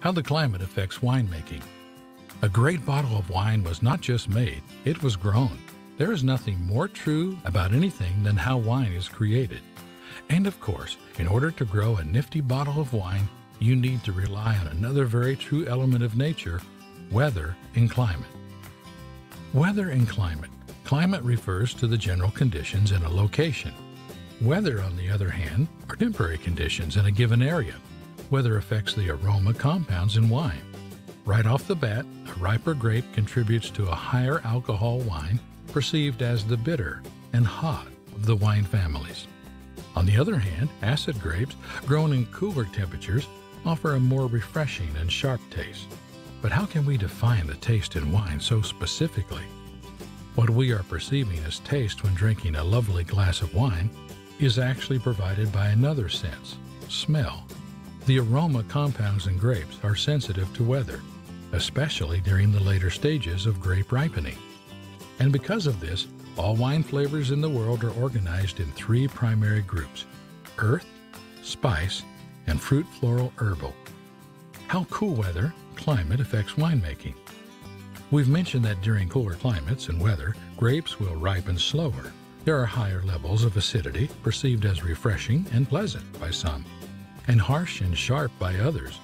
How the climate affects winemaking. A great bottle of wine was not just made, it was grown. There is nothing more true about anything than how wine is created. And of course, in order to grow a nifty bottle of wine, you need to rely on another very true element of nature, weather and climate. Weather and climate. Climate refers to the general conditions in a location. Weather, on the other hand, are temporary conditions in a given area. Weather affects the aroma compounds in wine. Right off the bat, a riper grape contributes to a higher alcohol wine perceived as the bitter and hot of the wine families. On the other hand, acid grapes, grown in cooler temperatures, offer a more refreshing and sharp taste. But how can we define the taste in wine so specifically? What we are perceiving as taste when drinking a lovely glass of wine is actually provided by another sense, smell. The aroma compounds in grapes are sensitive to weather, especially during the later stages of grape ripening. And because of this, all wine flavors in the world are organized in three primary groups: earth, spice, and fruit floral herbal. How cool weather, climate affects winemaking. We've mentioned that during cooler climates and weather, grapes will ripen slower. There are higher levels of acidity, perceived as refreshing and pleasant by some, and harsh and sharp by others.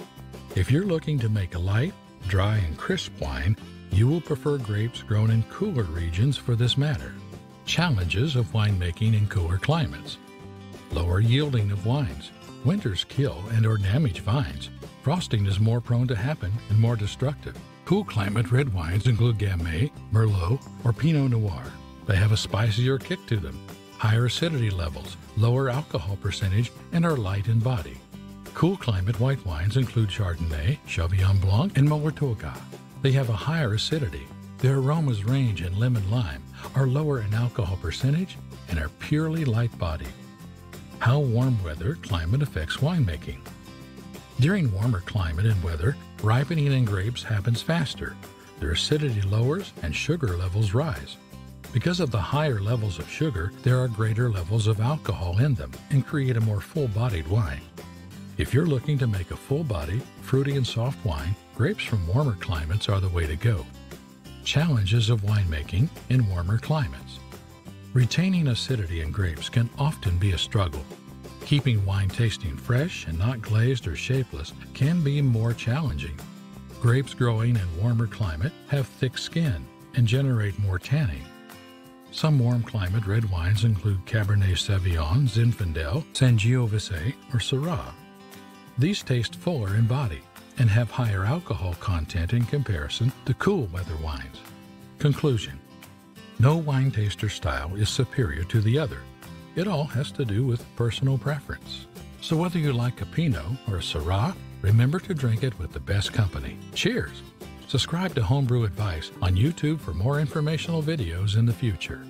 If you're looking to make a light, dry, and crisp wine, you will prefer grapes grown in cooler regions for this matter. Challenges of winemaking in cooler climates. Lower yielding of wines. Winters kill and/or damage vines. Frosting is more prone to happen and more destructive. Cool climate red wines include Gamay, Merlot, or Pinot Noir. They have a spicier kick to them, higher acidity levels, lower alcohol percentage, and are light in body. Cool climate white wines include Chardonnay, Sauvignon Blanc, and Mourtoga. They have a higher acidity. Their aromas range in lemon lime, are lower in alcohol percentage, and are purely light-bodied. How warm weather climate affects winemaking. During warmer climate and weather, ripening in grapes happens faster. Their acidity lowers and sugar levels rise. Because of the higher levels of sugar, there are greater levels of alcohol in them and create a more full-bodied wine. If you're looking to make a full-bodied, fruity and soft wine, grapes from warmer climates are the way to go. Challenges of winemaking in warmer climates. Retaining acidity in grapes can often be a struggle. Keeping wine tasting fresh and not glazed or shapeless can be more challenging. Grapes growing in warmer climate have thick skin and generate more tanning. Some warm climate red wines include Cabernet Sauvignon, Zinfandel, Sangiovese, or Syrah. These taste fuller in body and have higher alcohol content in comparison to cool weather wines. Conclusion: no wine taster style is superior to the other. It all has to do with personal preference. So whether you like a Pinot or a Syrah, remember to drink it with the best company. Cheers! Subscribe to Homebrew Advice on YouTube for more informational videos in the future.